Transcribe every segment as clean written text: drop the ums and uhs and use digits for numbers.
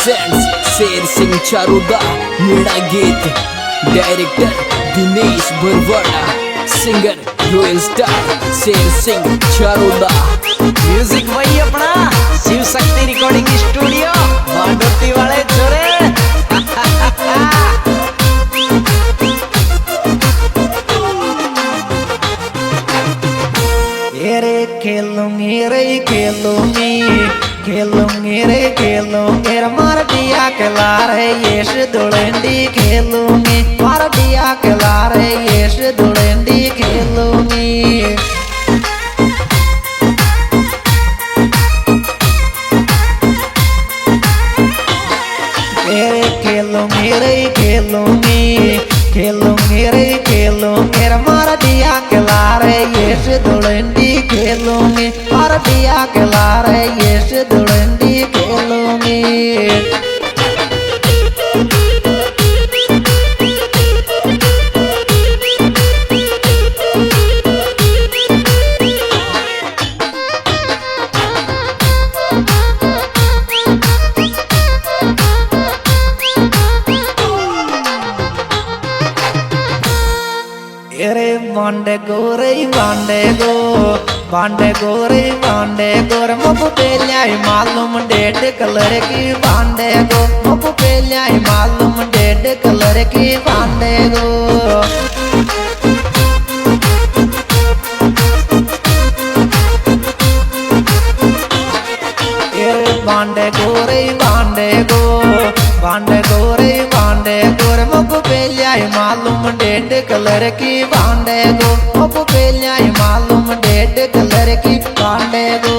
Presents शेर सिंह चारुदा मीणा गीत director Dinesh Barwada singer royal star Sher Singh चारुदा music वही अपना शिव शक्ति रिकॉर्डिंग स्टूडियो बांडोती वाले छोरे खेलूंगी रे खेलूंगी रे खेलूंगी मार दिया कला रे येश दुलंडी खेलूंगी मार दिया कला रे येश दुलंडी खेलूंगी खेलूंगी रे खेलूंगी मार दिया कला रे येश दुलंडी खेलूंगी मार दिया कला रे येश दुलंडी खेलूंगी बांडे गो रे मपु पेल्याई मालूम डेड कलर की बांडे गो मपु पेल्याई मालूम डेड कलर की बांडे गो बांडे गो रे मपु पेल्याई मालूम डेड कलर की बांडे गो मपु पेल्याई मालूम डेड कलर की बांडे गो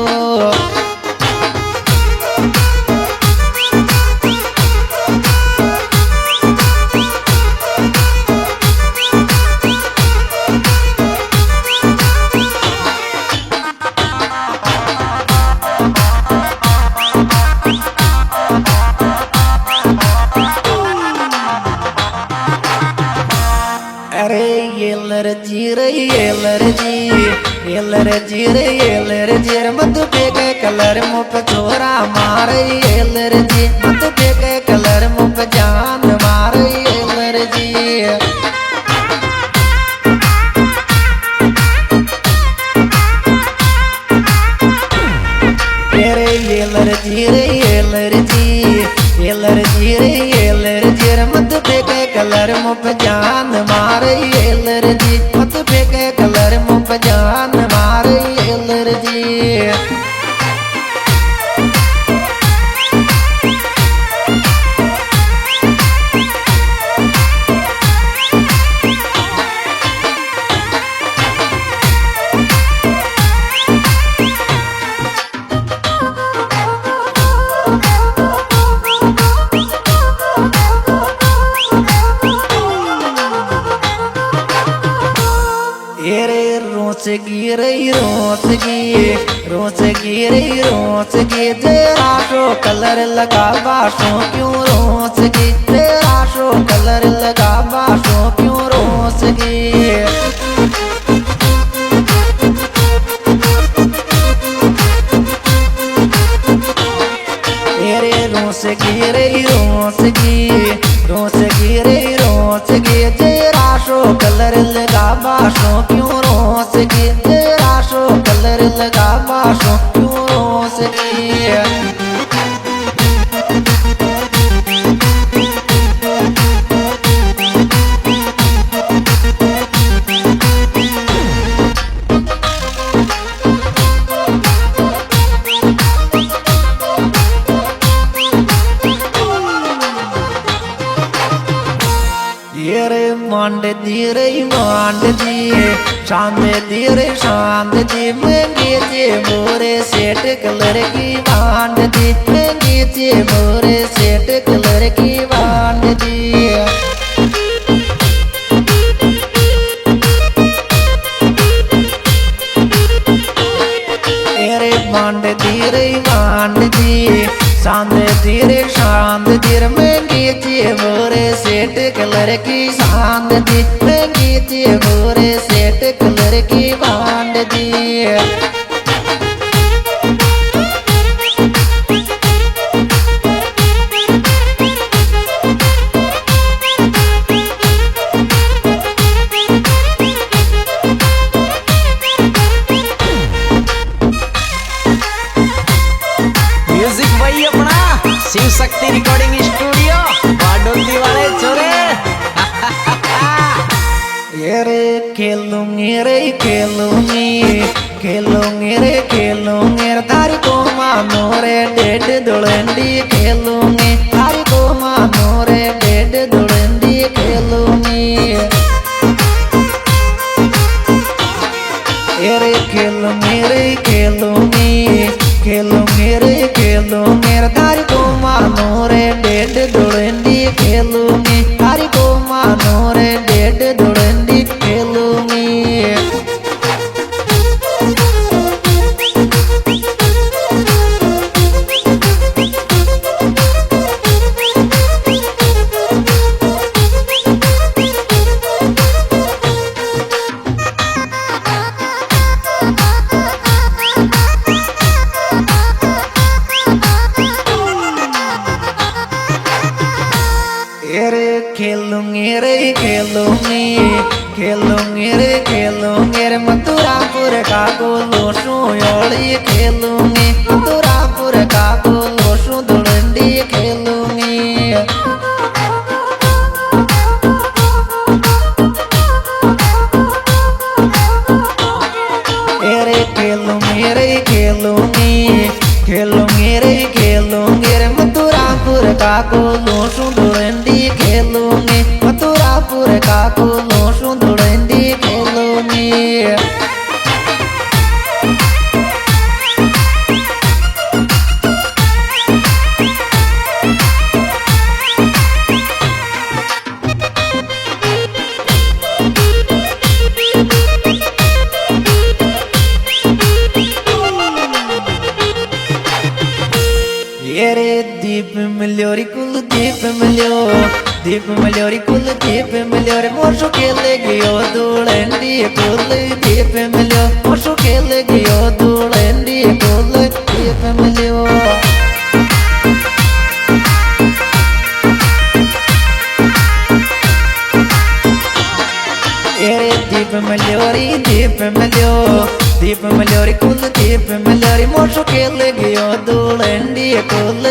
एलर्जी मत बेके कलर मुप छोरा मारे एलर्जी मत बेके कलर मुप जान मारे एलर्जी एलर्जी मत बेके कलर मुप जान मारे एलर्जी मत बेके कलर मुप जान मारे एलर्जी रोस की तेरा शो कलर लगा बाशो क्यों रोस की तेरा शो कलर लगा बाशो क्यों रोस की रोस की तेरा शो कलर लगा बाशो क्यों रोस की तेरा शो कलर लगा बाशो क्यों रोस की मांड दी शांत दी महंगी थे मोरे सेठ कलर की मांड दी महंगी थे मोरे सेठ कलर की मांड दी शांत दी महंगी थी मोरे सेठ कलर की शांत दी महंगी थी मोरे सेठ कलर की बांड दी अपना शिव शक्ति रिकॉर्डिंग स्टूडियो बाडोली वाले छोरे। ये रे खेलूंगी रे खेलूंगी खेलूंगी रे खेलूंगी तारी को मानो रे डेड दुलंडी खेलूंगी तारी को मानो रे डेड दुलंडी खेलूंगी ये रे खेलूंगी रे खेलूंगी खेलूंगी रे खेलूंगी तारी को मानो रे डेड दुलंडी खेलूंगी तारी को मानो रे डेड दुलंडी खेलूंगी। खेलूंगी रे खेलूंगी खेलूंगी रे खेलूंगी रे मथुरापुर का गोलोशू योड़ी खेलूंगी मथुरापुर का गोलोशू दुलंडी खेलूंगी रे खेलूंगी रे खेलूंगी खेलूंगी रे खेलूंगी रे मथुरापुर का गोलोशू दुलंडी खेलूंगी मथुरापुर का गोलोशू दुलंडी खेलूंगी। ये रे दीप मिलियो रे कुल दीप मिलियो रे कुल दीप मिलियो रे मोशो खेले गयो दुलंडी कुल दीप मिलियो मोशो खेले गयो दुलंडी कुल दीप मिलियो ये रे दीप मिलियो रे दीप मिलियो रे कुल दीप मिलियो रे मोशो खेले गयो दुलंडी कुल